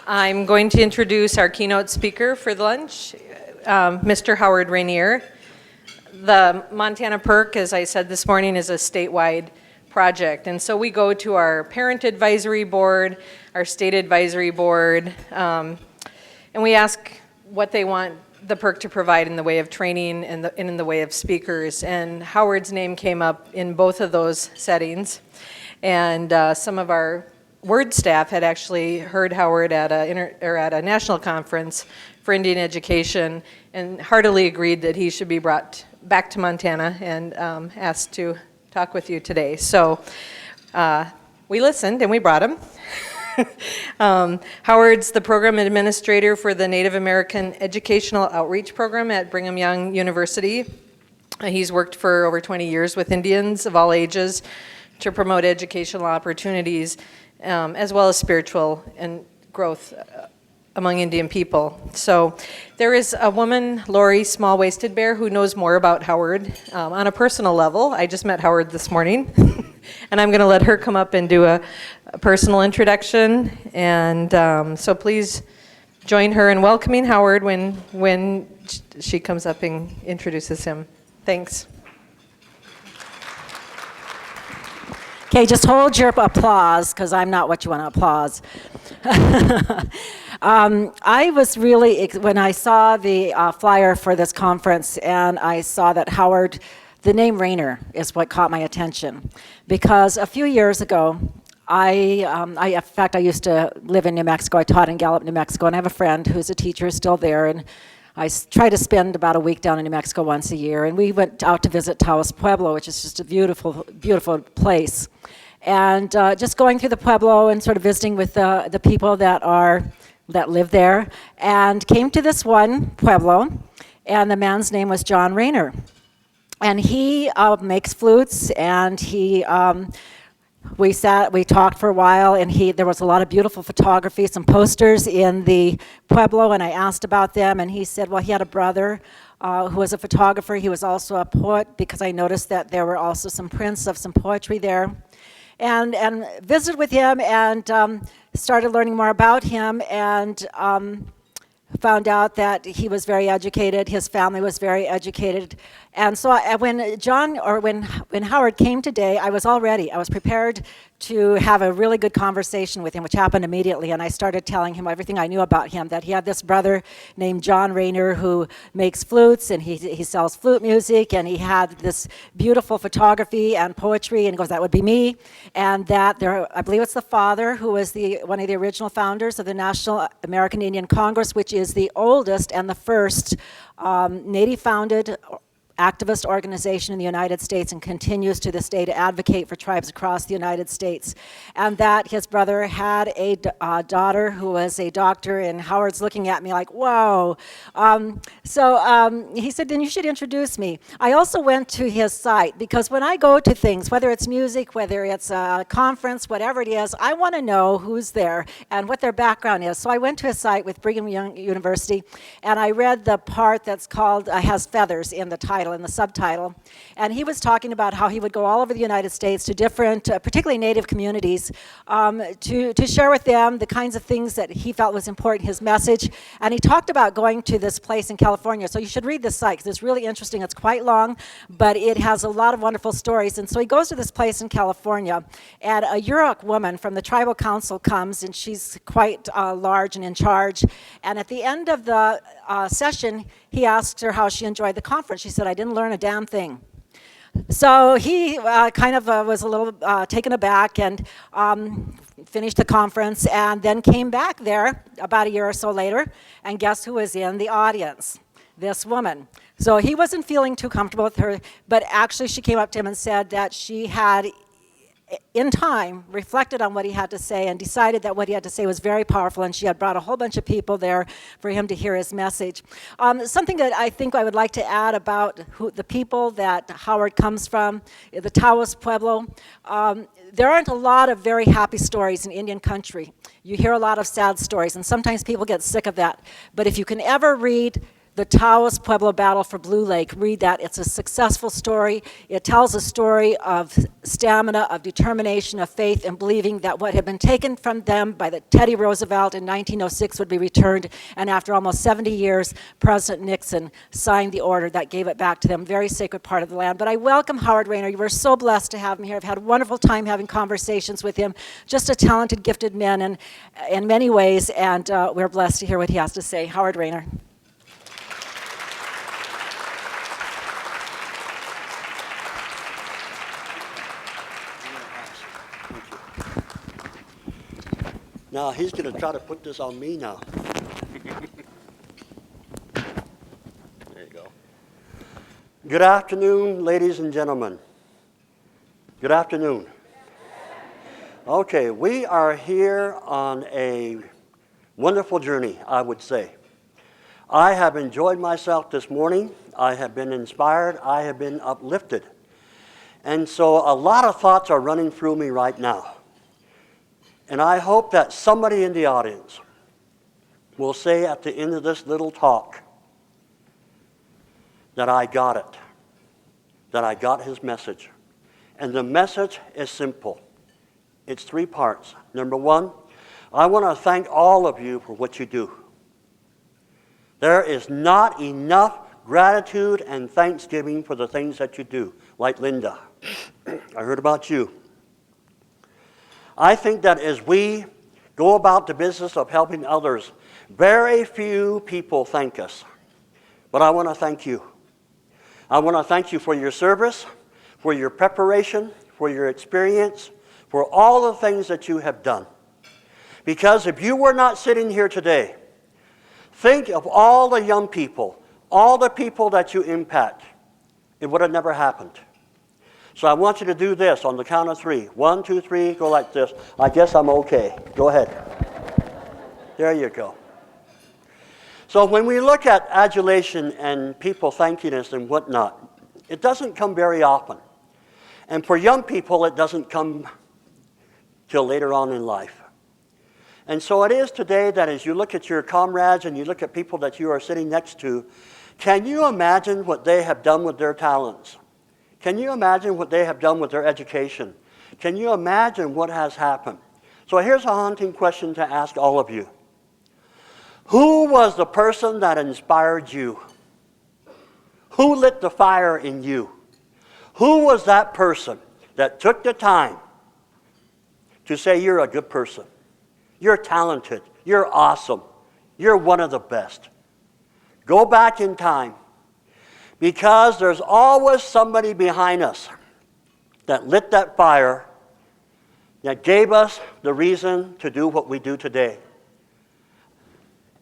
I'm going to introduce our keynote speaker for the lunch, Mr. Howard Rainier. The Montana PERC, as I said this morning, is a statewide project. And so we go to our parent advisory board, our state advisory board, and we ask what they want the PERC to provide in the way of training and in the way of speakers. And Howard's name came up in both of those settings. And some of our Word staff had actually heard Howard at a national conference for Indian education and heartily agreed that he should be brought back to Montana and asked to talk with you today. So we listened and we brought him. Howard's the program administrator for the Native American Educational Outreach Program at Brigham Young University. He's worked for over 20 years with Indians of all ages to promote educational opportunities as well as spiritual and growth among Indian people. So there is a woman, Lori Small-Waisted Bear, who knows more about Howard on a personal level. I just met Howard this morning, and I'm going to let her come up and do a personal introduction. And so please join her in welcoming Howard when she comes up and introduces him. Thanks. Okay, just hold your applause, because I'm not what you want to applause. I was really, when I saw the flyer for this conference and I saw that Howard, the name Rainier is what caught my attention. Because a few years ago, in fact, I used to live in New Mexico. I taught in Gallup, New Mexico, and I have a friend who's a teacher still there. And I try to spend about a week down in New Mexico once a year, and we went out to visit Taos Pueblo, which is just a beautiful, beautiful place. And just going through the Pueblo and sort of visiting with the people that live there, and came to this one Pueblo, and the man's name was John Rainier. And he makes flutes, and we talked for a while, and there was a lot of beautiful photography, some posters in the Pueblo, and I asked about them, and he said, well, he had a brother who was a photographer. He was also a poet, because I noticed that there were also some prints of some poetry there. And visited with him and started learning more about him, and found out that he was very educated, his family was very educated. And so when Howard came today, I was prepared to have a really good conversation with him, which happened immediately, and I started telling him everything I knew about him, that he had this brother named John Rainier who makes flutes, and he sells flute music, and he had this beautiful photography and poetry, and he goes, that would be me, and that I believe it's the father who was one of the original founders of the National American Indian Congress, which is the oldest and the first Native-founded activist organization in the United States, and continues to this day to advocate for tribes across the United States. And that his brother had a daughter who was a doctor, and Howard's looking at me like, whoa. So he said, then you should introduce me. I also went to his site, because when I go to things, whether it's music, whether it's a conference, whatever it is, I want to know who's there and what their background is. So I went to his site with Brigham Young University, and I read the part that's called, has feathers in the title, in the subtitle, and he was talking about how he would go all over the United States to different, particularly Native communities, to share with them the kinds of things that he felt was important, his message. And he talked about going to this place in California. So you should read this site, because it's really interesting. It's quite long, but it has a lot of wonderful stories. And so he goes to this place in California, and a Yurok woman from the tribal council comes, and she's quite large and in charge. And at the end of the session, he asked her how she enjoyed the conference. She said, I didn't learn a damn thing. So he kind of was a little taken aback, and finished the conference, and then came back there about a year or so later, and guess who was in the audience? This woman. So he wasn't feeling too comfortable with her, but actually she came up to him and said that she had, in time, reflected on what he had to say and decided that what he had to say was very powerful, and she had brought a whole bunch of people there for him to hear his message. Something that I think I would like to add about the people that Howard comes from, the Taos Pueblo, there aren't a lot of very happy stories in Indian country. You hear a lot of sad stories, and sometimes people get sick of that. But if you can ever read The Taos Pueblo Battle for Blue Lake. Read that. It's a successful story. It tells a story of stamina, of determination, of faith, and believing that what had been taken from them by the Teddy Roosevelt in 1906 would be returned. And after almost 70 years, President Nixon signed the order that gave it back to them. Very sacred part of the land. But I welcome Howard Rayner. You were so blessed to have him here. I've had a wonderful time having conversations with him. Just a talented, gifted man in many ways, and we're blessed to hear what he has to say. Howard Rayner. Now, he's going to try to put this on me now. There you go. Good afternoon, ladies and gentlemen. Good afternoon. Okay, we are here on a wonderful journey, I would say. I have enjoyed myself this morning. I have been inspired. I have been uplifted. And so a lot of thoughts are running through me right now. And I hope that somebody in the audience will say at the end of this little talk that I got it, that I got his message. And the message is simple. It's 3 parts. Number 1, I want to thank all of you for what you do. There is not enough gratitude and thanksgiving for the things that you do, like Linda. I heard about you. I think that as we go about the business of helping others, very few people thank us. But I want to thank you. I want to thank you for your service, for your preparation, for your experience, for all the things that you have done. Because if you were not sitting here today, think of all the young people, all the people that you impact. It would have never happened. So I want you to do this on the count of 3. 1, 2, 3, go like this. I guess I'm okay. Go ahead. There you go. So when we look at adulation and people thanking us and whatnot, it doesn't come very often. And for young people, it doesn't come till later on in life. And so it is today that as you look at your comrades and you look at people that you are sitting next to, can you imagine what they have done with their talents? Can you imagine what they have done with their education? Can you imagine what has happened? So here's a haunting question to ask all of you. Who was the person that inspired you? Who lit the fire in you? Who was that person that took the time to say you're a good person? You're talented. You're awesome. You're one of the best. Go back in time. Because there's always somebody behind us that lit that fire, that gave us the reason to do what we do today.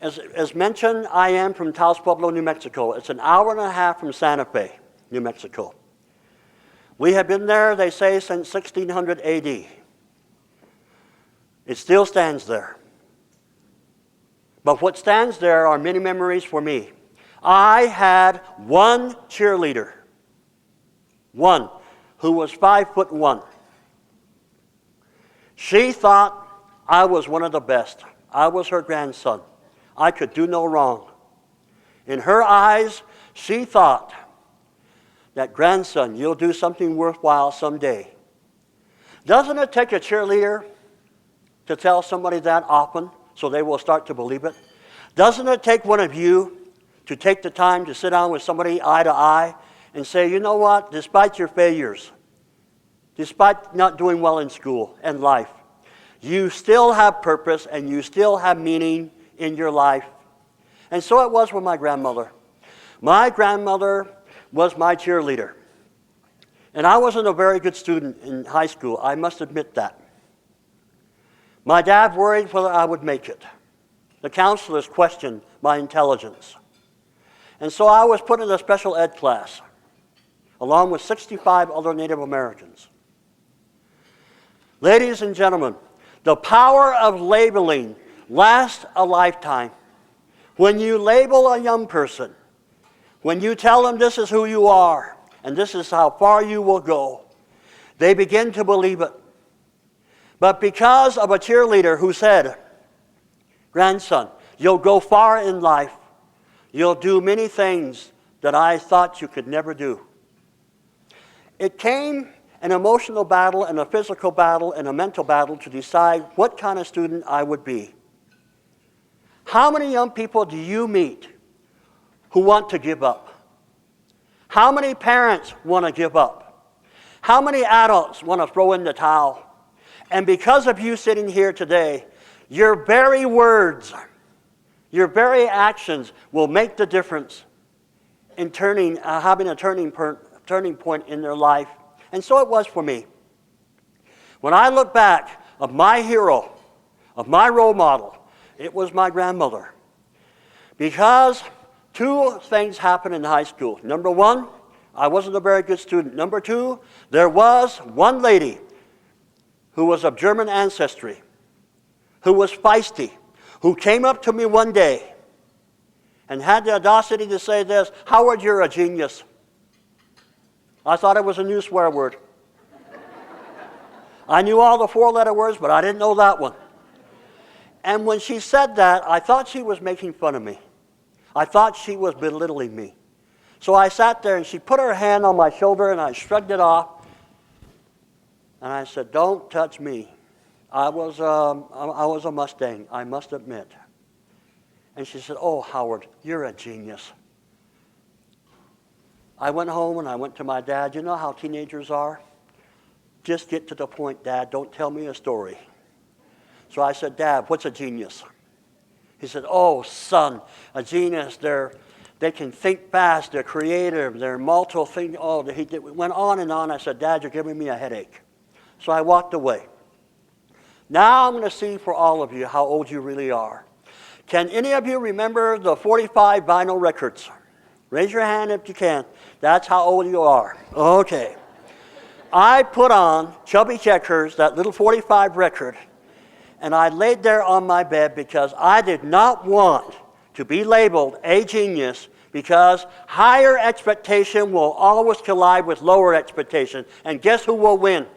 As mentioned, I am from Taos Pueblo, New Mexico. It's an hour and a half from Santa Fe, New Mexico. We have been there, they say, since 1600 AD. It still stands there. But what stands there are many memories for me. I had one cheerleader, one who was 5'1". She thought I was one of the best. I was her grandson. I could do no wrong. In her eyes, she thought that, grandson, you'll do something worthwhile someday. Doesn't it take a cheerleader to tell somebody that often so they will start to believe it? Doesn't it take one of you to take the time to sit down with somebody eye to eye and say, you know what, despite your failures, despite not doing well in school and life, you still have purpose and you still have meaning in your life. And so it was with my grandmother. My grandmother was my cheerleader. And I wasn't a very good student in high school, I must admit that. My dad worried whether I would make it. The counselors questioned my intelligence. And so I was put in a special ed class, along with 65 other Native Americans. Ladies and gentlemen, the power of labeling lasts a lifetime. When you label a young person, when you tell them this is who you are, and this is how far you will go, they begin to believe it. But because of a cheerleader who said, grandson, you'll go far in life, You'll do many things that I thought you could never do. It came an emotional battle and a physical battle and a mental battle to decide what kind of student I would be. How many young people do you meet who want to give up? How many parents want to give up? How many adults want to throw in the towel? And because of you sitting here today, your very words, your very actions will make the difference in having a turning point in their life. And so it was for me. When I look back of my hero, of my role model, it was my grandmother. Because two things happened in high school. Number one, I wasn't a very good student. Number two, there was one lady who was of German ancestry, who was feisty, who came up to me one day and had the audacity to say this, "Howard, you're a genius." I thought it was a new swear word. I knew all the four-letter words, but I didn't know that one. And when she said that, I thought she was making fun of me. I thought she was belittling me. So I sat there, and she put her hand on my shoulder, and I shrugged it off. And I said, "Don't touch me. I was a Mustang, I must admit." And she said, "Oh, Howard, you're a genius." I went home, and I went to my dad. You know how teenagers are? Just get to the point, Dad. Don't tell me a story. So I said, "Dad, what's a genius?" He said, "Oh, son, a genius, they can think fast, they're creative, they're multiple things." Oh, he went on and on. I said, "Dad, you're giving me a headache." So I walked away. Now I'm going to see for all of you how old you really are. Can any of you remember the 45 vinyl records? Raise your hand if you can. That's how old you are. Okay. I put on Chubby Checkers, that little 45 record, and I laid there on my bed because I did not want to be labeled a genius, because higher expectation will always collide with lower expectation. And guess who will win?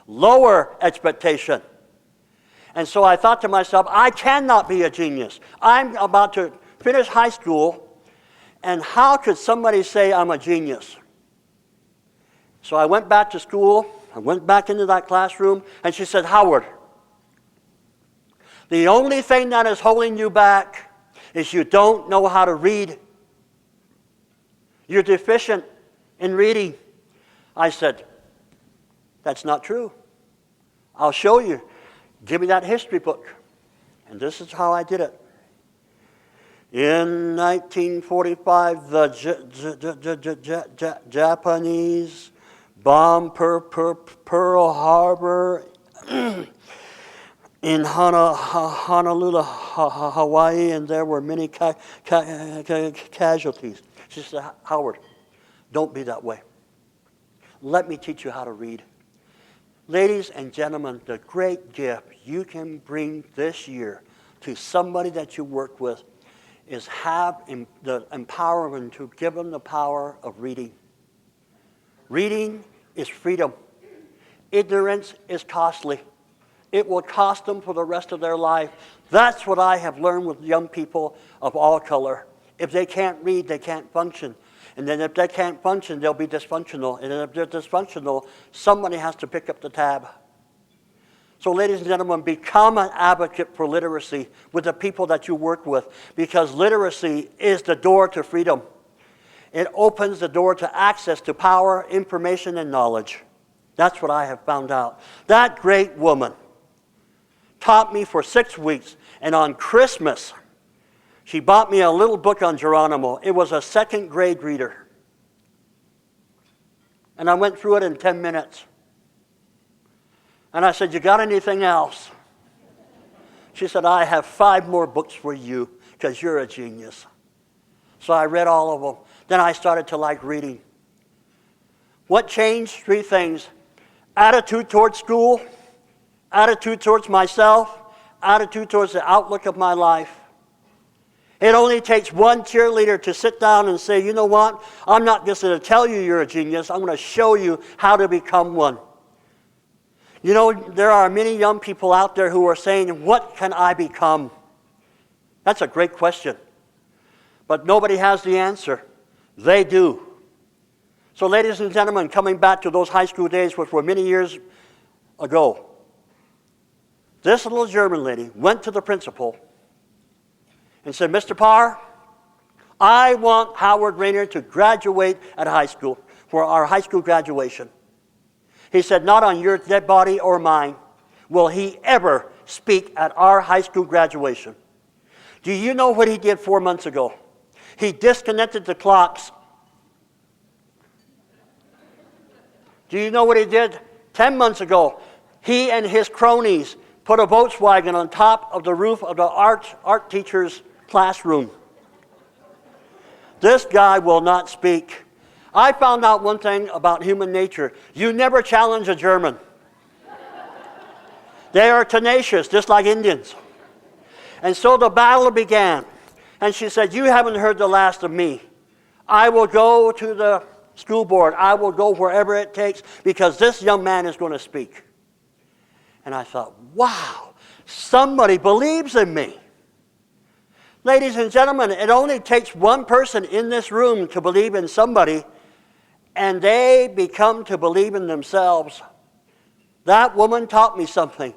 Lower expectation. And so I thought to myself, I cannot be a genius. I'm about to finish high school, and how could somebody say I'm a genius? So I went back to school, I went back into that classroom, and she said, "Howard, the only thing that is holding you back is you don't know how to read. You're deficient in reading." I said, "That's not true. I'll show you. Give me that history book." And this is how I did it. In 1945, the Japanese bombed Pearl Harbor in Honolulu, Hawaii, and there were many casualties. She said, "Howard, don't be that way. Let me teach you how to read." Ladies and gentlemen, the great gift you can bring this year to somebody that you work with is have the empowerment to give them the power of reading. Reading is freedom. Ignorance is costly. It will cost them for the rest of their life. That's what I have learned with young people of all color. If they can't read, they can't function. And then if they can't function, they'll be dysfunctional. And if they're dysfunctional, somebody has to pick up the tab. So ladies and gentlemen, become an advocate for literacy with the people that you work with, because literacy is the door to freedom. It opens the door to access to power, information, and knowledge. That's what I have found out. That great woman taught me for 6 weeks, and on Christmas, she bought me a little book on Geronimo. It was a second grade reader. And I went through it in 10 minutes. And I said, "You got anything else?" She said, "I have 5 more books for you because you're a genius." So I read all of them. Then I started to like reading. What changed? 3 things. Attitude towards school, attitude towards myself, attitude towards the outlook of my life. It only takes one cheerleader to sit down and say, "You know what? I'm not just going to tell you you're a genius. I'm going to show you how to become one." You know, there are many young people out there who are saying, "What can I become?" That's a great question. but nobody has the answer. They do. So ladies and gentlemen, coming back to those high school days, which were many years ago, this little German lady went to the principal and said, Mr. Parr, I want Howard Rainer to graduate at high school for our high school graduation. He said, not on your dead body or mine will he ever speak at our high school graduation. Do you know what he did 4 months ago? He disconnected the clocks. Do you know what he did 10 months ago? He and his cronies put a Volkswagen on top of the roof of the art teacher's classroom. This guy will not speak. I found out one thing about human nature. You never challenge a German. They are tenacious, just like Indians. And so the battle began. And she said, you haven't heard the last of me. I will go to the school board. I will go wherever it takes because this young man is going to speak. And I thought, wow, somebody believes in me. Ladies and gentlemen, it only takes one person in this room to believe in somebody, and they become to believe in themselves. That woman taught me something.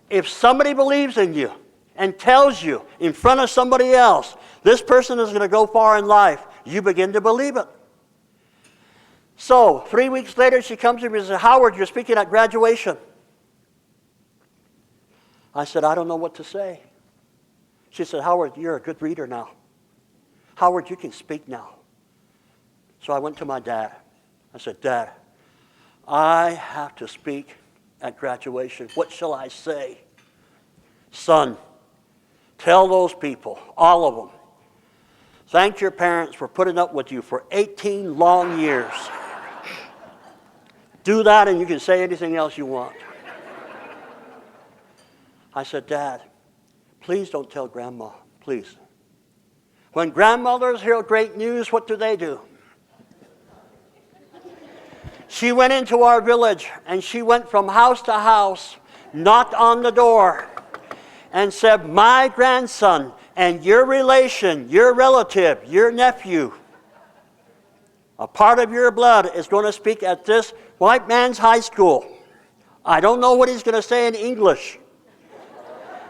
If somebody believes in you and tells you in front of somebody else, this person is going to go far in life, you begin to believe it. So, 3 weeks later, she comes to me and says, Howard, you're speaking at graduation. I said, I don't know what to say. She said, Howard, you're a good reader now. Howard, you can speak now. So I went to my dad. I said, Dad, I have to speak at graduation. What shall I say? Son, tell those people, all of them, thank your parents for putting up with you for 18 long years. Do that and you can say anything else you want. I said, Dad, please don't tell Grandma, please. When grandmothers hear great news, what do? She went into our village and she went from house to house, knocked on the door, and said, my grandson and your relation, your relative, your nephew, a part of your blood is going to speak at this white man's high school. I don't know what he's going to say in English,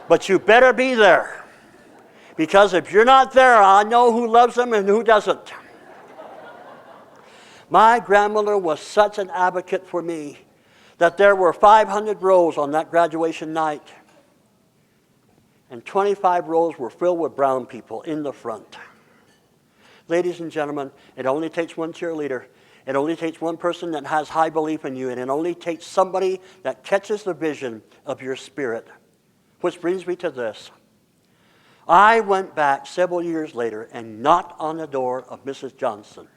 but you better be there. Because if you're not there, I know who loves them and who doesn't. My grandmother was such an advocate for me that there were 500 rows on that graduation night. And 25 rows were filled with brown people in the front. Ladies and gentlemen, it only takes one cheerleader. It only takes one person that has high belief in you. And it only takes somebody that catches the vision of your spirit. Which brings me to this. I went back several years later and knocked on the door of Mrs. Johnson.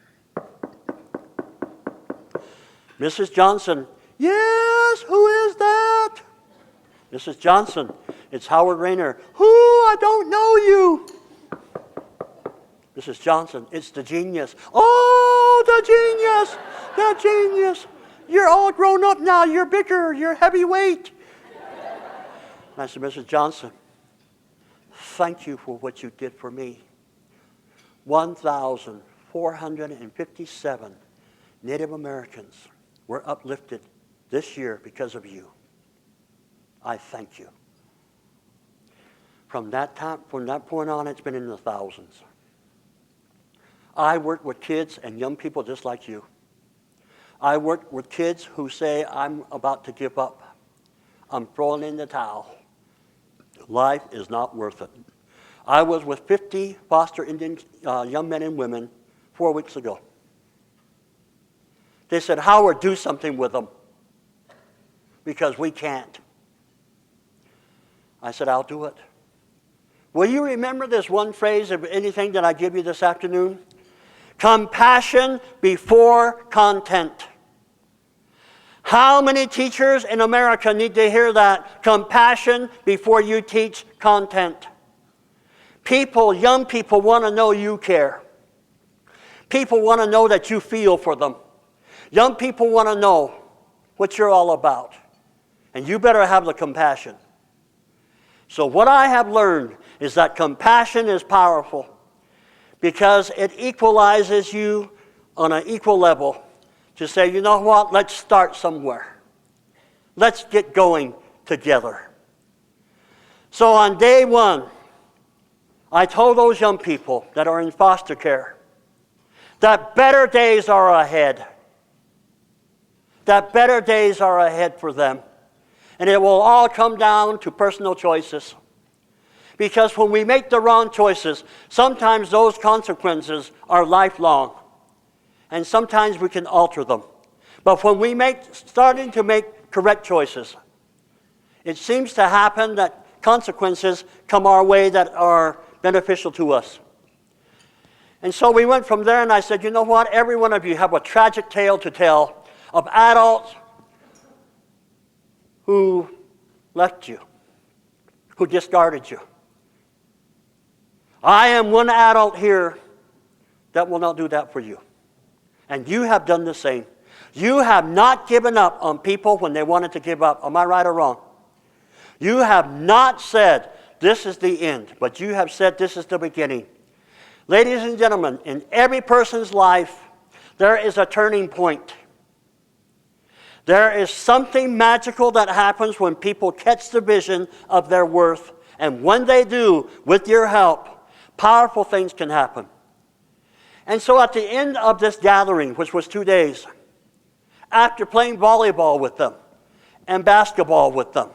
Mrs. Johnson, yes, who is that? Mrs. Johnson, it's Howard Rainer. Who? I don't know you. Mrs. Johnson, it's the genius. Oh, the genius. You're all grown up now. You're bigger. You're heavyweight. And I said, Mrs. Johnson, thank you for what you did for me. 1,457 Native Americans were uplifted this year because of you. I thank you. From that point on, it's been in the thousands. I work with kids and young people just like you. I work with kids who say, I'm about to give up. I'm throwing in the towel. Life is not worth it. I was with 50 foster Indian young men and women 4 weeks ago. They said, Howard, do something with them because we can't. I said, I'll do it. Will you remember this one phrase of anything that I give you this afternoon? Compassion before content. How many teachers in America need to hear that? Compassion before you teach content. People, young people, want to know you care. People want to know that you feel for them. Young people want to know what you're all about. And you better have the compassion. So what I have learned is that compassion is powerful. because it equalizes you on an equal level to say, you know what, let's start somewhere. Let's get going together. So on day one, I told those young people that are in foster care that better days are ahead. That better days are ahead for them. And it will all come down to personal choices. Because when we make the wrong choices, sometimes those consequences are lifelong. And sometimes we can alter them. But when we starting to make correct choices, it seems to happen that consequences come our way that are beneficial to us. And so we went from there, and I said, you know what? Every one of you have a tragic tale to tell of adults who left you, who discarded you. I am one adult here that will not do that for you. And you have done the same. You have not given up on people when they wanted to give up. Am I right or wrong? You have not said, this is the end, but you have said, this is the beginning. Ladies and gentlemen, in every person's life, there is a turning point. There is something magical that happens when people catch the vision of their worth. And when they do, with your help, powerful things can happen. And so at the end of this gathering, which was 2 days, after playing volleyball with them, and basketball with them,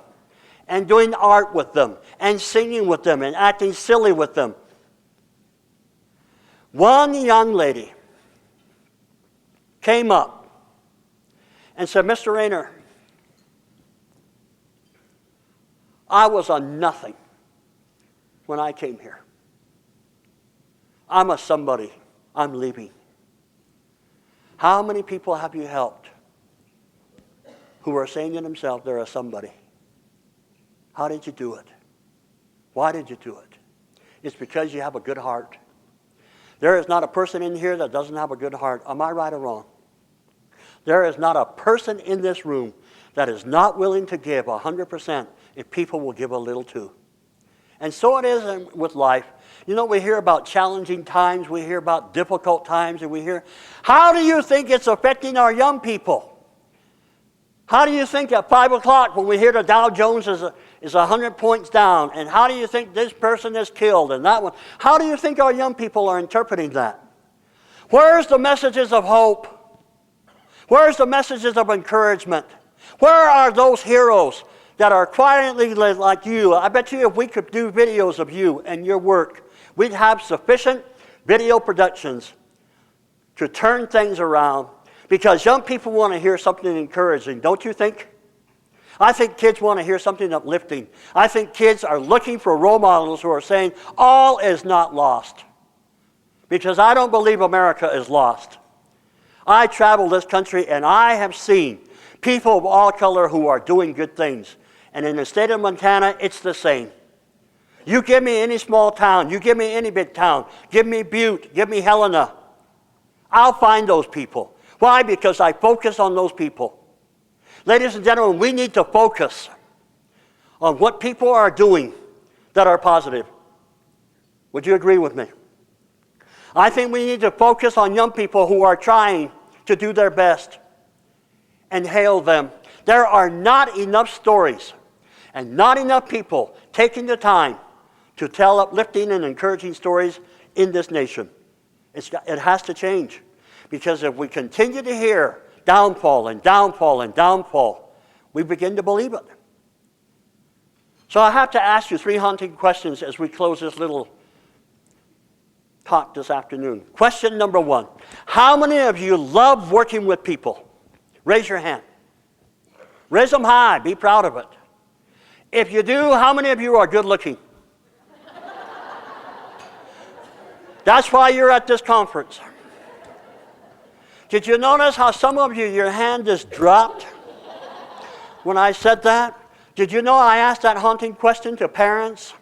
and doing art with them, and singing with them, and acting silly with them, one young lady came up and said, Mr. Rayner, I was a nothing when I came here. I'm a somebody. I'm leaving. How many people have you helped who are saying to themselves they're a somebody? How did you do it? Why did you do it? It's because you have a good heart. There is not a person in here that doesn't have a good heart. Am I right or wrong? There is not a person in this room that is not willing to give 100% if people will give a little too. And so it is with life. You know, we hear about challenging times, we hear about difficult times, and we hear, how do you think it's affecting our young people? How do you think at 5 o'clock when we hear the Dow Jones is 100 points down, and how do you think this person is killed and that one? How do you think our young people are interpreting that? Where's the messages of hope? Where's the messages of encouragement? Where are those heroes that are quietly like you? I bet you if we could do videos of you and your work, we'd have sufficient video productions to turn things around, because young people want to hear something encouraging, don't you think? I think kids want to hear something uplifting. I think kids are looking for role models who are saying, all is not lost. Because I don't believe America is lost. I travel this country and I have seen people of all color who are doing good things. And in the state of Montana, it's the same. You give me any small town, you give me any big town, give me Butte, give me Helena, I'll find those people. Why? Because I focus on those people. Ladies and gentlemen, we need to focus on what people are doing that are positive. Would you agree with me? I think we need to focus on young people who are trying to do their best and hail them. There are not enough stories and not enough people taking the time to tell uplifting and encouraging stories in this nation. It has to change. Because if we continue to hear downfall and downfall and downfall, we begin to believe it. So I have to ask you 3 haunting questions as we close this little talk this afternoon. Question number 1. How many of you love working with people? Raise your hand. Raise them high. Be proud of it. If you do, how many of you are good looking? That's why you're at this conference. Did you notice how some of you, your hand just dropped when I said that? Did you know I asked that haunting question to parents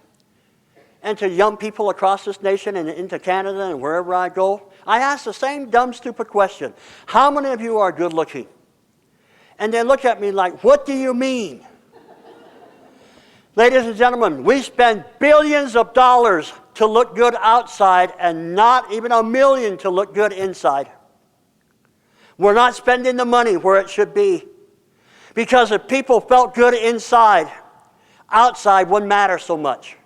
and to young people across this nation and into Canada and wherever I go? I asked the same dumb, stupid question. How many of you are good looking? And they look at me like, what do you mean? Ladies and gentlemen, we spend billions of dollars to look good outside and not even $1 million to look good inside. We're not spending the money where it should be. Because if people felt good inside, outside wouldn't matter so much.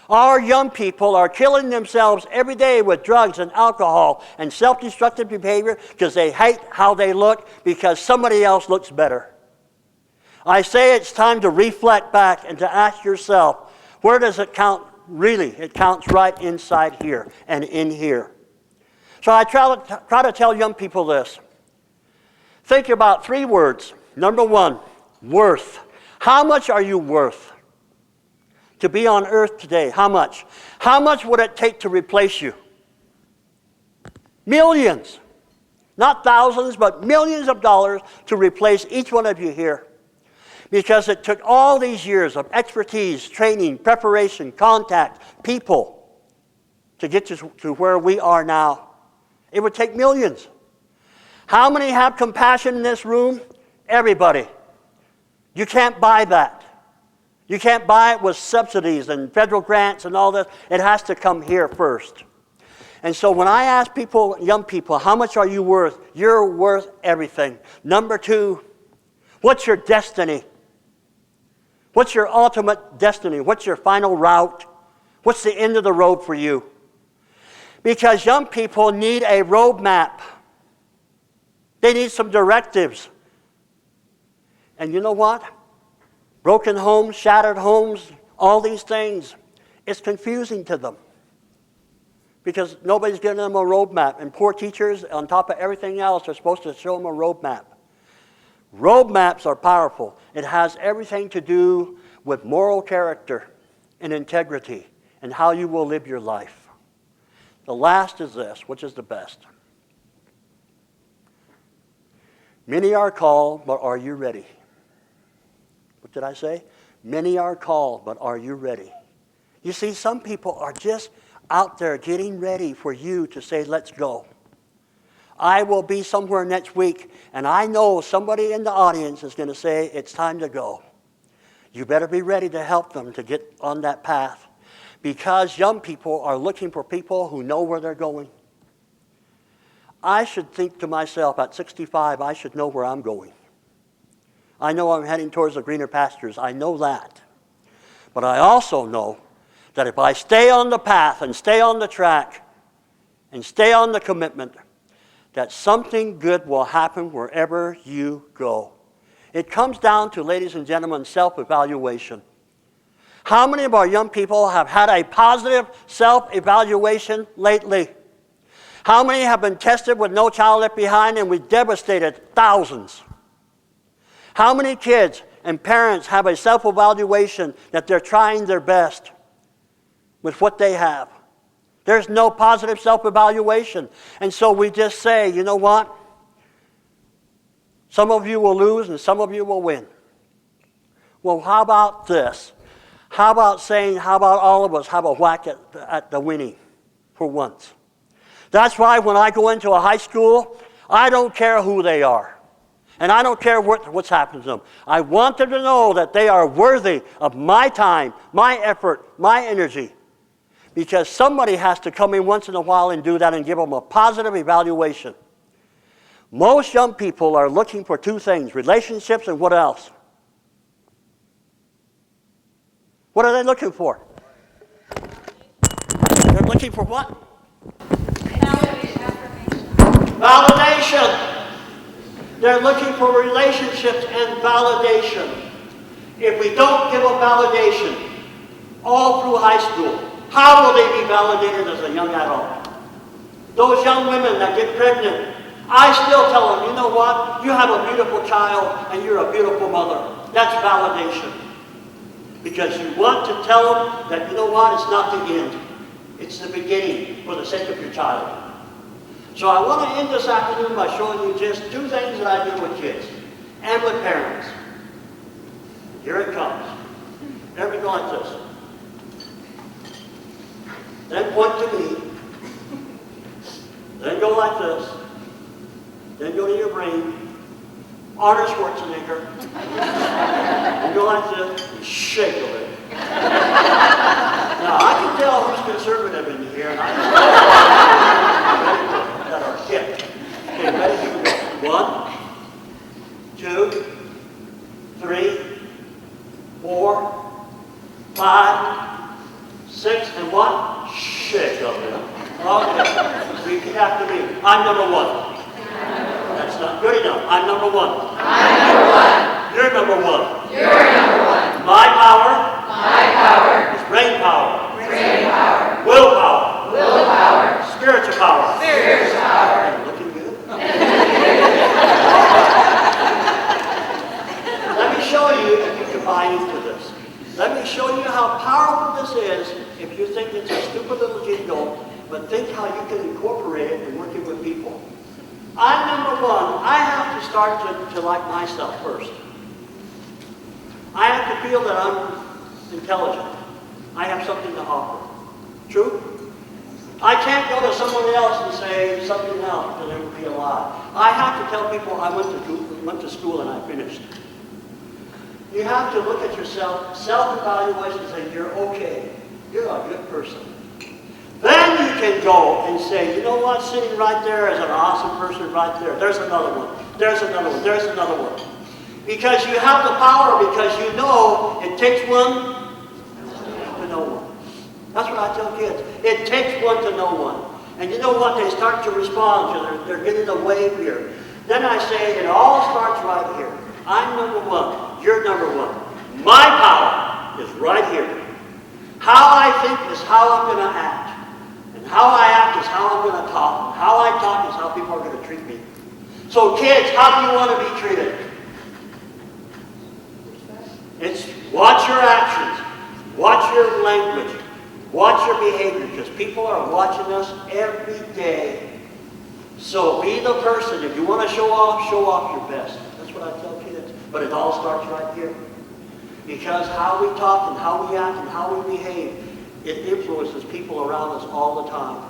Our young people are killing themselves every day with drugs and alcohol and self-destructive behavior because they hate how they look because somebody else looks better. I say it's time to reflect back and to ask yourself, where does it count really? It counts right inside here and in here. So I try to tell young people this. Think about 3 words. Number 1, worth. How much are you worth? To be on earth today, how much? How much would it take to replace you? Millions. Not thousands, but millions of dollars to replace each one of you here. Because it took all these years of expertise, training, preparation, contact, people to get to where we are now. It would take millions. How many have compassion in this room? Everybody. You can't buy that. You can't buy it with subsidies and federal grants and all this. It has to come here first. And so when I ask people, young people, how much are you worth? You're worth everything. Number 2, what's your destiny? What's your ultimate destiny? What's your final route? What's the end of the road for you? Because young people need a roadmap. They need some directives. And you know what? Broken homes, shattered homes, all these things, it's confusing to them. Because nobody's giving them a roadmap. And poor teachers, on top of everything else, are supposed to show them a roadmap. Roadmaps are powerful. It has everything to do with moral character and integrity and how you will live your life. The last is this, which is the best. Many are called, but are you ready? What did I say? Many are called, but are you ready? You see, some people are just out there getting ready for you to say, let's go. I will be somewhere next week, and I know somebody in the audience is going to say, it's time to go. You better be ready to help them to get on that path. Because young people are looking for people who know where they're going. I should think to myself, at 65, I should know where I'm going. I know I'm heading towards the greener pastures. I know that. But I also know that if I stay on the path and stay on the track and stay on the commitment, that something good will happen wherever you go. It comes down to, ladies and gentlemen, self-evaluation. How many of our young people have had a positive self-evaluation lately? How many have been tested with No Child Left Behind and we've devastated thousands? How many kids and parents have a self-evaluation that they're trying their best with what they have? There's no positive self-evaluation. And so we just say, you know what? Some of you will lose and some of you will win. Well, how about this? How about saying, how about all of us have a whack at the winning for once? That's why when I go into a high school, I don't care who they are. And I don't care what's happened to them. I want them to know that they are worthy of my time, my effort, my energy. Because somebody has to come in once in a while and do that and give them a positive evaluation. Most young people are looking for 2 things, relationships and what else? What are they looking for? They're looking for what? Validation. They're looking for relationships and validation. If we don't give them validation all through high school, how will they be validated as a young adult? Those young women that get pregnant, I still tell them, you know what? You have a beautiful child and you're a beautiful mother. That's validation. Because you want to tell them that, you know what? It's not the end. It's the beginning for the sake of your child. So I want to end this afternoon by showing you just 2 things that I do with kids and with parents. Here it comes. There we go like this. Then point to me. Then go like this. Then go to your brain. Arnold Schwarzenegger. And go like this and shake a little. Now, I can tell who's conservative in here, and I can tell that are hip. Okay, ready? Here we go. 1, 2, 3, 4, 5, 6, and 1. Shake up there. Okay, repeat after me. I'm number 1. That's not good enough. I'm number 1. I'm number one. You're number 1. You're number one. My power My power. is brain power, Brain power. willpower, Willpower. spiritual power. Spiritual power. You're looking good. Let me show you if you can buy into this. Let me show you how powerful this is if you think it's a stupid little jingle, but think how you can incorporate it in working with people. I'm number 1. I have to start to like myself first. I have to feel that I'm intelligent. I have something to offer. True? I can't go to someone else and say something else because it would be a lie. I have to tell people I went to school and I finished. You have to look at yourself, self-evaluation, and say, you're okay. You're a good person. Then you can go and say, you know what, sitting right there is an awesome person right there. There's another one. There's another one. There's another one. Because you have the power, because you know it takes one to know one. That's what I tell kids. It takes one to know one. And you know what? They start to respond to they're getting a wave here. Then I say, it all starts right here. I'm number 1. You're number 1. My power is right here. How I think is how I'm going to act. And how I act is how I'm going to talk. And how I talk is how people are going to treat me. So kids, how do you want to be treated? It's watch your actions. Watch your language. Watch your behavior. Because people are watching us every day. So be the person. If you want to show off your best. That's what I tell kids. But it all starts right here. Because how we talk and how we act and how we behave, it influences people around us all the time.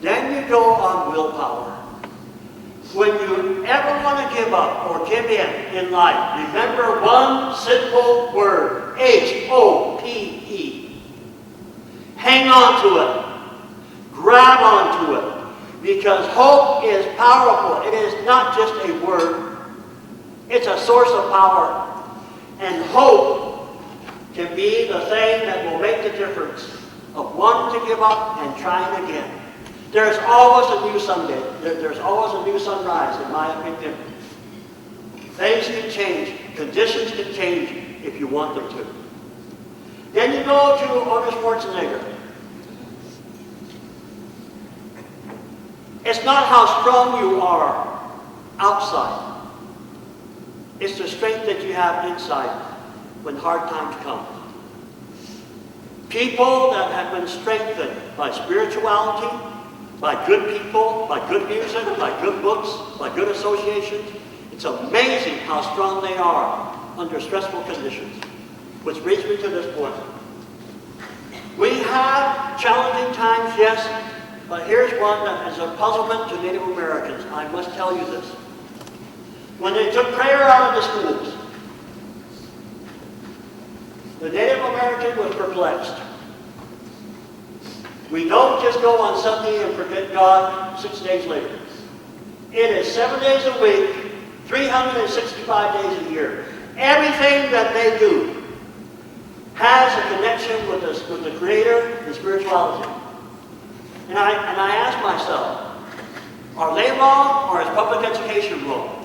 Then you go on willpower. When you ever want to give up or give in life, remember one simple word, H-O-P-E. Hang on to it. Grab onto it. Because hope is powerful. It is not just a word. It's a source of power. And hope can be the thing that will make the difference of wanting to give up and trying again. There's always a new Sunday. There's always a new sunrise, in my opinion. Things can change. Conditions can change if you want them to. Then you go to Arnold Schwarzenegger. It's not how strong you are outside. It's the strength that you have inside when hard times come. People that have been strengthened by spirituality, by good people, by good music, by good books, by good associations, it's amazing how strong they are under stressful conditions. Which brings me to this point. We have challenging times, yes, but here's one that is a puzzlement to Native Americans. I must tell you this. When they took prayer out of the schools, the Native American was perplexed. We don't just go on Sunday and forget God 6 days later. It is 7 days a week, 365 days a year. Everything that they do has a connection with the Creator and spirituality. And I ask myself, are they wrong or is public education wrong?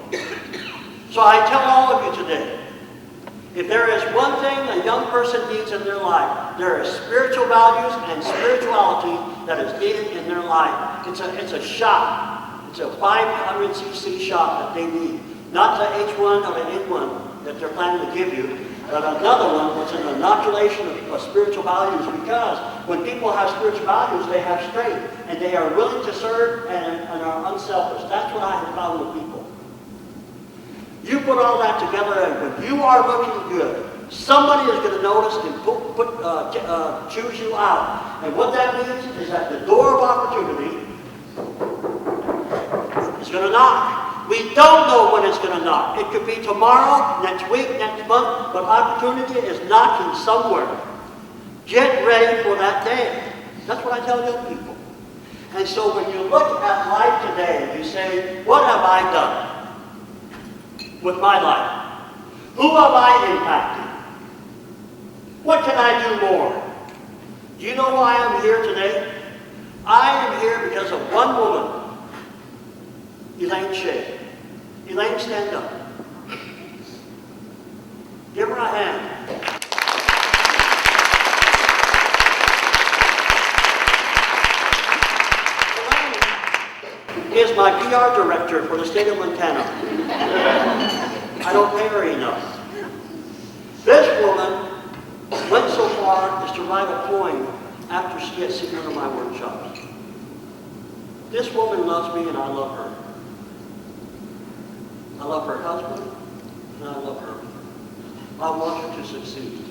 So I tell all of you today, if there is one thing a young person needs in their life, there are spiritual values and spirituality that is needed in their life. It's a shot. It's a 500cc shot that they need. Not the H1 or the N1 that they're planning to give you, but another one was an inoculation of spiritual values, because when people have spiritual values, they have strength, and they are willing to serve and are unselfish. That's what I have found with people. You put all that together, and when you are looking good, somebody is going to notice and choose you out. And what that means is that the door of opportunity is going to knock. We don't know when it's going to knock. It could be tomorrow, next week, next month, but opportunity is knocking somewhere. Get ready for that day. That's what I tell young people. And so when you look at life today, you say, what have I done with my life? Who have I impacted? What can I do more? Do you know why I'm here today? I am here because of one woman, Elaine Shea. Elaine, stand up. Give her a hand. Elaine is my PR director for the state of Montana. I don't pay her enough. This woman went so far as to write a poem after she had seen one of my workshops. This woman loves me and I love her. I love her husband and I love her. I want her to succeed.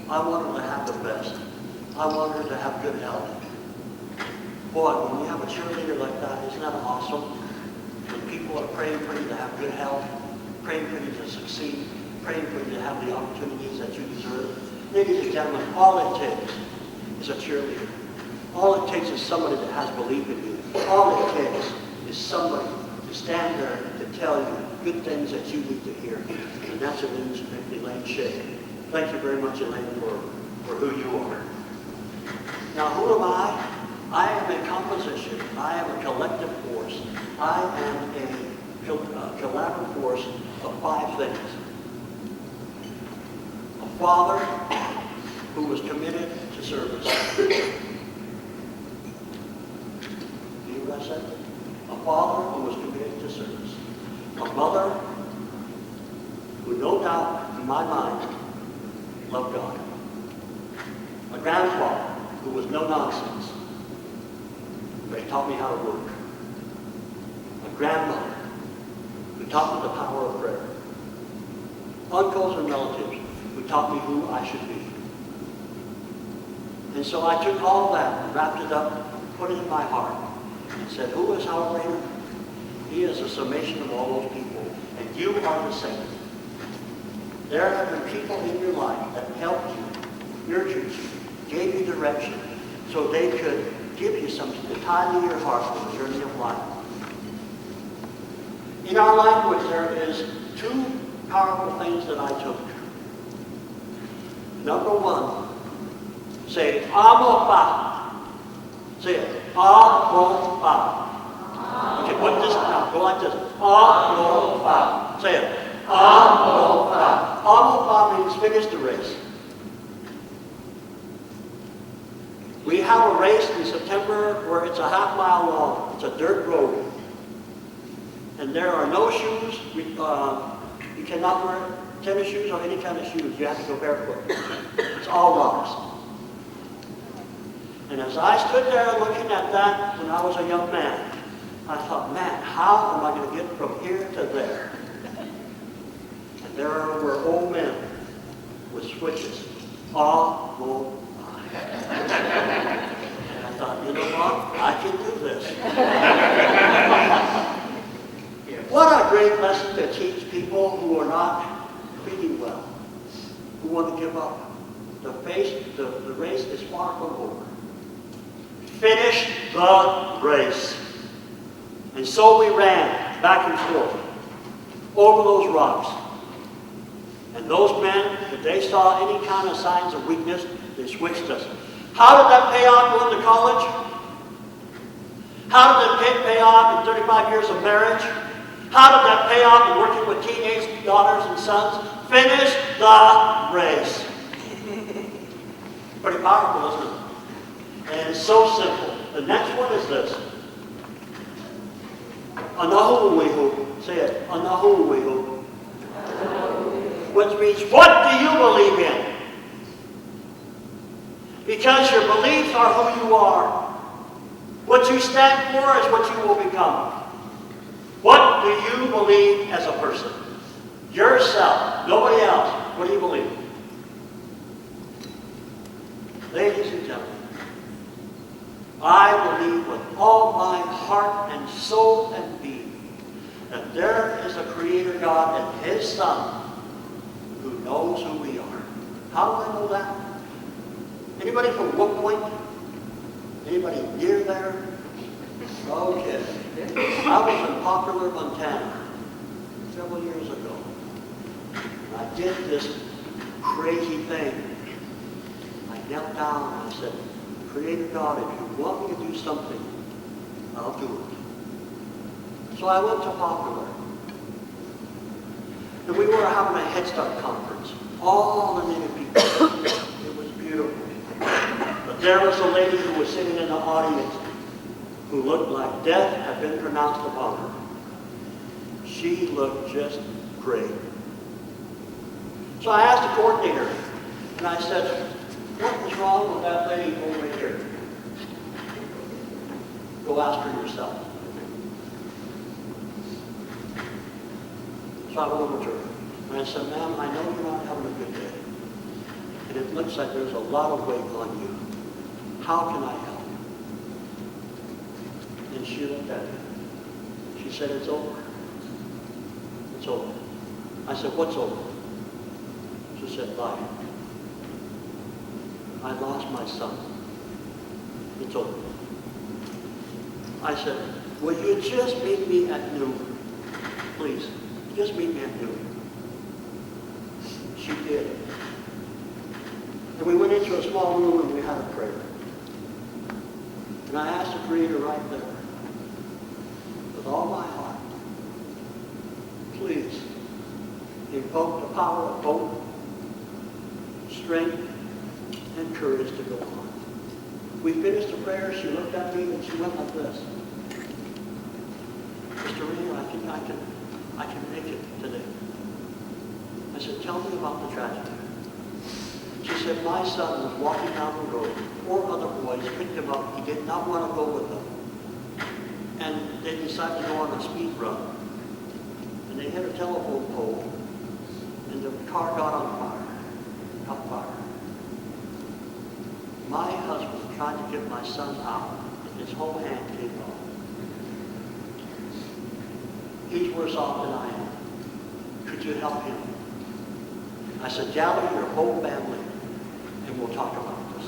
I want her to have the best. I want her to have good health. Boy, when you have a cheerleader like that, isn't that awesome? When people are praying for you to have good health, praying for you to succeed, praying for you to have the opportunities that you deserve. Ladies and gentlemen, all it takes is a cheerleader. All it takes is somebody that has belief in you. All it takes is somebody to stand there to tell you good things that you need to hear. And that's Elaine Shea. Thank you very much, Elaine, for who you are. Now, who am I? I am a composition. I am a collective force. I am a collaborative force of 5 things. A father who was committed to service. Do you hear what I said? A father who was committed to service. A mother who, no doubt, in my mind, loved God. A grandfather who was no nonsense, but he taught me how to work. A grandmother who taught me the power of prayer. Uncles and relatives who taught me who I should be. And so I took all that and wrapped it up, put it in my heart, and said, who is Howard Rainer? He is a summation of all those people, and you are the same. There have been people in your life that helped you, nurtured you, gave you direction, so they could give you something to tie to your heart for the journey of life. In our language, there is 2 powerful things that I took. Number 1, say, Amopa. Say it, Amopa. Okay, put this now, go like this. Amopa. Say it, Amopa. Amopa means finish the race. We have a race in September where it's a ½ mile long. It's a dirt road. And there are no shoes. You cannot wear tennis shoes or any kind of shoes. You have to go barefoot. It's all rocks. And as I stood there looking at that when I was a young man, I thought, man, how am I going to get from here to there? And there were old men with switches. All and I thought, you know what? I can do this. What a great lesson to teach people who are not feeling well, who want to give up. The race is far from over. Finish the race. And so we ran back and forth over those rocks. And those men, if they saw any kind of signs of weakness, they switched us. How did that pay off going to college? How did that pay off in 35 years of marriage? How did that pay off in working with teenage daughters and sons? Finish the race. Pretty powerful, isn't it? And it's so simple. The next one is this. Anahuwihu. Say it. Anahuwihu. Which means, what do you believe in? Because your beliefs are who you are. What you stand for is what you will become. What do you believe as a person? Yourself, nobody else. What do you believe? Ladies and gentlemen, I believe with all my heart and soul and being that there is a Creator God and His Son who knows who we are. How do I know that? Anybody from Wood Point? Anybody near there? Okay. I was in Poplar, Montana several years ago. And I did this crazy thing. I knelt down and I said, Creator God, if you want me to do something, I'll do it. So I went to Poplar. And we were having a Head Start conference. All the Native people. It was beautiful. But there was a lady who was sitting in the audience who looked like death had been pronounced upon her. She looked just great. So I asked the coordinator, and I said, what is wrong with that lady over here? Go ask her yourself. So I went over to her, and I said, ma'am, I know you're not having a good day, and it looks like there's a lot of weight on you. How can I help? And she looked at me. She said, it's over. It's over. I said, what's over? She said, life. I lost my son. It's over. I said, will you just meet me at noon? Please, just meet me at noon. She did. And we went into a small room and we had a prayer. And I asked the Creator right there, with all my heart, please invoke the power of hope, strength, and courage to go on. We finished the prayer, she looked at me and she went like this. Mr. Rainier, I can make it today. I said, tell me about the tragedy. She said, my son was walking down the road. 4 other boys picked him up. He did not want to go with them. And they decided to go on a speed run. And they hit a telephone pole, and the car got on fire. Caught fire. My husband tried to get my son out, and his whole hand came off. He's worse off than I am. Could you help him? I said, gather your whole family, and we'll talk about this.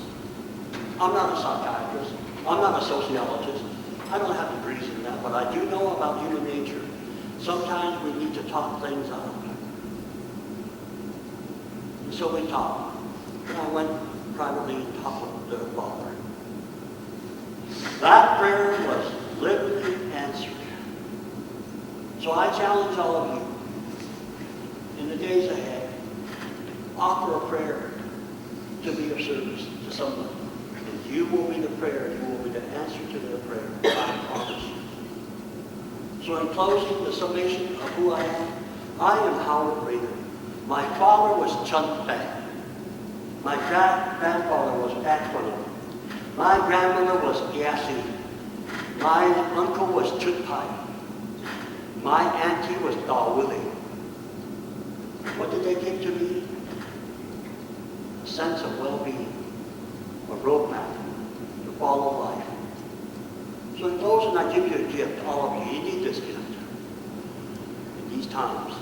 I'm not a psychiatrist. I'm not a sociologist. I don't have degrees in that, but I do know about human nature. Sometimes we need to talk things out. And so we talked. And I went privately and talked with the father. That prayer was literally answered. So I challenge all of you, in the days ahead, offer a prayer to be of service to someone. And you will be the prayer, you will be the answer to their prayer. I promise you. So in closing, the summation of who I am Howard Rainier. My father was Chunk Fan. My grandfather was Akron. My grandmother was Yassi. My uncle was Chutpai. My auntie was Dawili. What did they give to me? A sense of well-being, a roadmap to follow life. So in closing, I give you a gift, all of you. You need this gift in these times.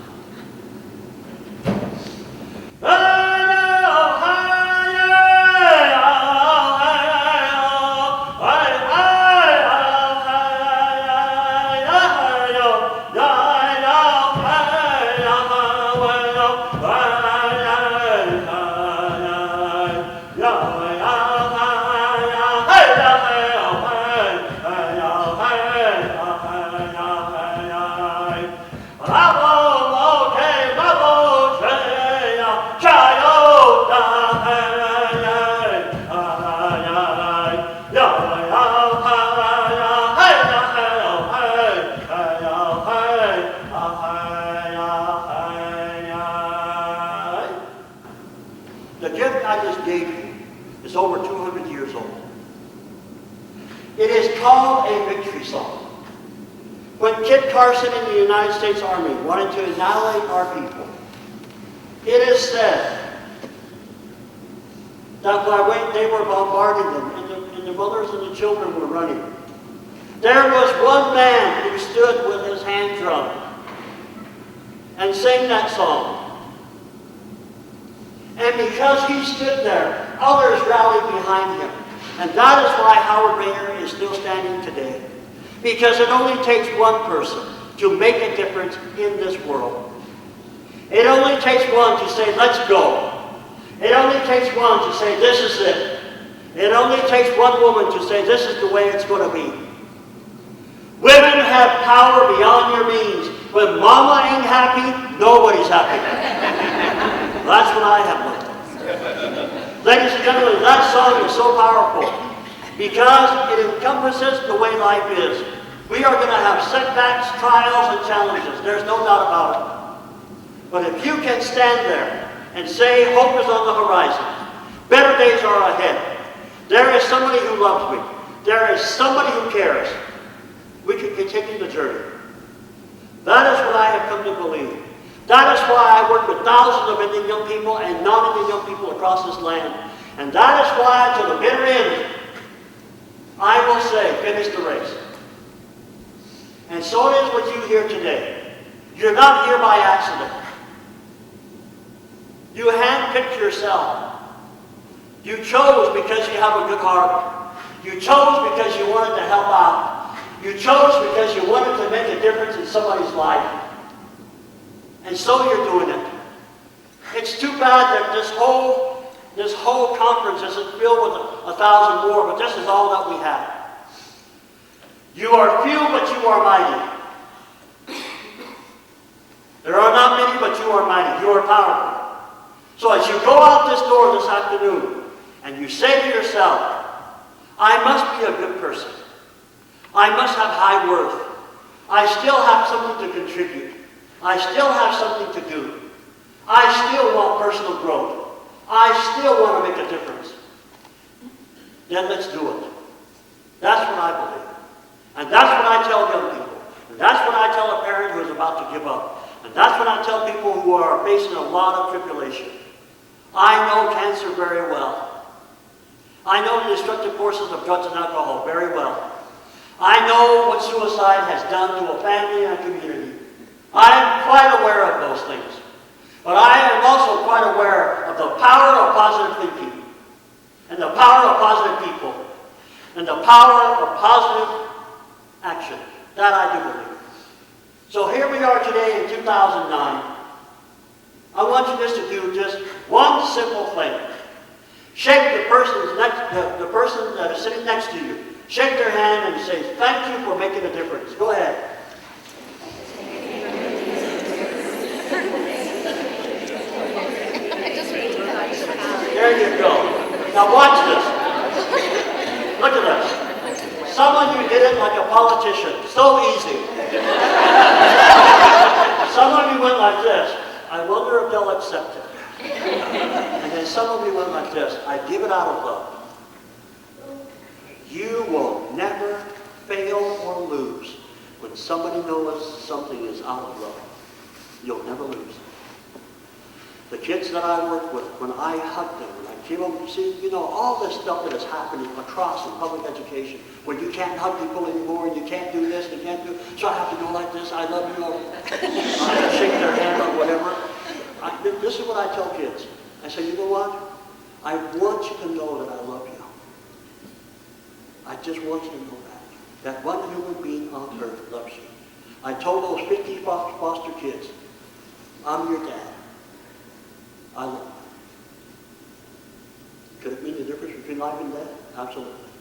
The gift I just gave you is over 200 years old. It is called a victory song. When Kit Carson in the United States Army wanted to annihilate our people, it is said that while they were bombarding them, and the mothers and the children were running, there was one man who stood with his hand drum and sang that song. And because he stood there, others rallied behind him. And that is why Howard Rainer is still standing today. Because it only takes one person to make a difference in this world. It only takes one to say, let's go. It only takes one to say, this is it. It only takes one woman to say, this is the way it's going to be. Women have power beyond your means. When mama ain't happy, nobody's happy. That's what I have learned. Ladies and gentlemen, that song is so powerful because it encompasses the way life is. We are going to have setbacks, trials, and challenges. There's no doubt about it. But if you can stand there and say, hope is on the horizon, better days are ahead. There is somebody who loves me. There is somebody who cares. We can continue the journey. That is what I have come to believe. That is why I work with thousands of Indian young people and non-Indian young people across this land. And that is why, to the bitter end, I will say, finish the race. And so it is with you here today. You're not here by accident. You handpicked yourself. You chose because you have a good heart. You chose because you wanted to help out. You chose because you wanted to make a difference in somebody's life. And so you're doing it. It's too bad that this whole conference isn't filled with 1,000 more, but this is all that we have. You are few, but you are mighty. There are not many, but you are mighty. You are powerful. So as you go out this door this afternoon, and you say to yourself, I must be a good person. I must have high worth. I still have something to contribute. I still have something to do. I still want personal growth. I still want to make a difference. Then let's do it. That's what I believe. And that's what I tell young people. And that's what I tell a parent who is about to give up. And that's what I tell people who are facing a lot of tribulation. I know cancer very well. I know the destructive forces of drugs and alcohol very well. I know what suicide has done to a family and a community. I'm quite aware of those things. But I am also quite aware of the power of positive thinking, and the power of positive people, and the power of positive action. That I do believe. So here we are today in 2009. I want you just to do just one simple thing. Shake the person that is sitting next to you. Shake their hand and say, thank you for making a difference. Go ahead. There you go. Now watch this. Look at this. Some of you did it like a politician. So easy. Some of you went like this. I wonder if they'll accept it. And then some of you went like this. I give it out of love. You will never fail or lose when somebody knows something is out of love. You'll never lose. The kids that I work with, when I hug them, when I give them, see, you know, all this stuff that is happening across in public education, where you can't hug people anymore, and you can't do this, and you can't do, so I have to go like this, I love you, or I shake their hand or whatever. This is what I tell kids. I say, you know what? I want you to know that I love you. I just want you to know that one human being on earth loves you. I told those 50 foster kids, I'm your dad. I love you. Could it mean the difference between life and death? Absolutely.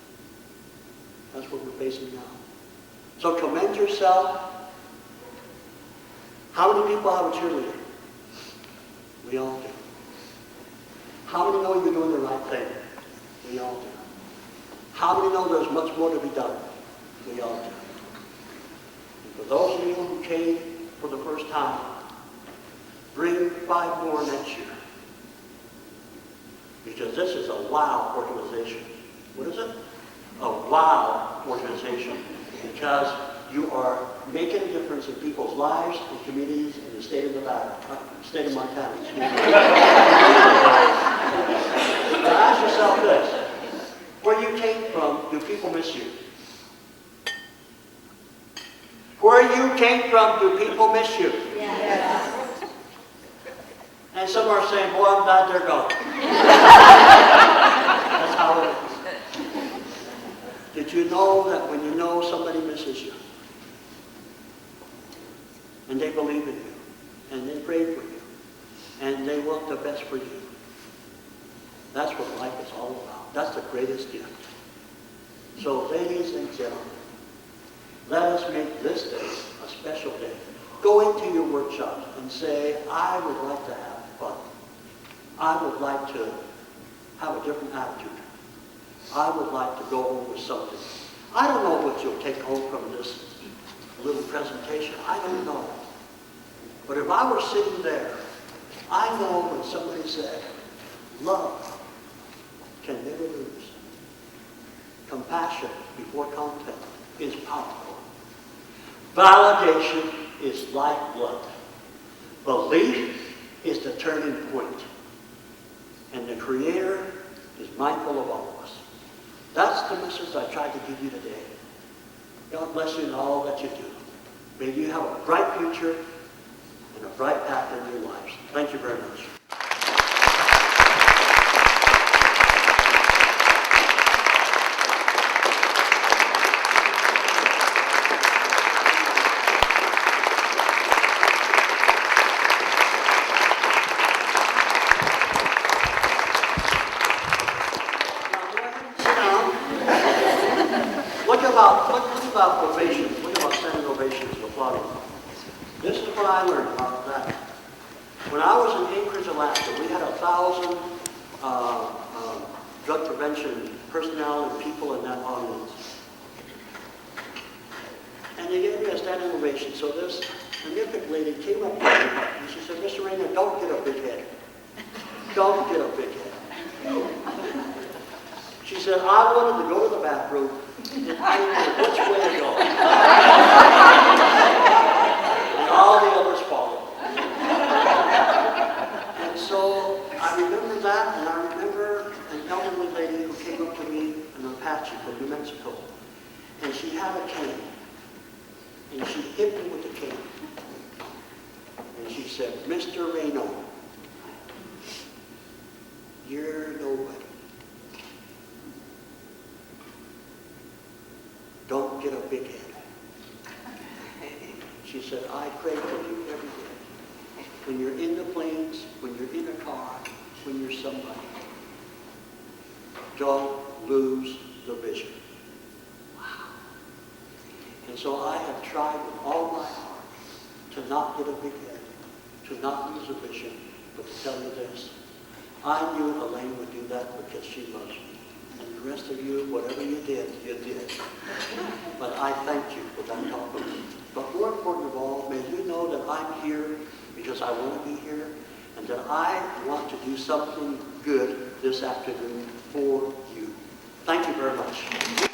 That's what we're facing now. So commend yourself. How many people have a cheerleader? We all do. How many know you're doing the right thing? We all do. How many know there's much more to be done? We all do. And for those of you who came for the first time, bring 5 more next year. Because this is a wow organization. What is it? A wow organization. Because you are making a difference in people's lives and communities in the state of Nevada, state of Montana. Now ask yourself this. Where you came from, do people miss you? Where you came from, do people miss you? Yes. And some are saying, boy, I'm glad they're gone. That's how it is. Did you know that when you know somebody misses you, and they believe in you, and they pray for you, and they want the best for you, that's what life is all about. That's the greatest gift. So, ladies and gentlemen, let us make this day a special day. Go into your workshop and say, I would like to have fun. I would like to have a different attitude. I would like to go home with something. I don't know what you'll take home from this little presentation. I don't know. But if I were sitting there, I know when somebody said, love can never lose. Compassion before contempt is powerful. Validation is lifeblood. Belief is the turning point. And the Creator is mindful of all of us. That's the message I tried to give you today. God bless you in all that you do. May you have a bright future and a bright path in your lives. Thank you very much. Look about ovations. Look about standing ovations and applauding. This is what I learned about that. When I was in Anchorage, Alaska, we had 1,000 drug prevention personnel and people in that audience. And they gave me a standing ovation. So this Olympic lady came up to me and she said, Mr. Rainer, don't get a big head. Don't get a big head. She said, I wanted to go to the bathroom and I didn't know which way to go. And all the others followed. And so I remember that, and I remember an elderly lady who came up to me, an Apache from New Mexico, and she had a cane. And she hit me with the cane. And she said, Mr. Reno, you're nobody. Don't get a big head. She said, I pray for you every day. When you're in the planes, when you're in a car, when you're somebody. Don't lose the vision. Wow. And so I have tried with all my heart to not get a big head, to not lose a vision, but to tell you this. I knew Elaine would do that because she loves me. And the rest of you, whatever you did, you did. But I thank you for that compliment. But more important of all, may you know that I'm here because I want to be here and that I want to do something good this afternoon for you. Thank you very much.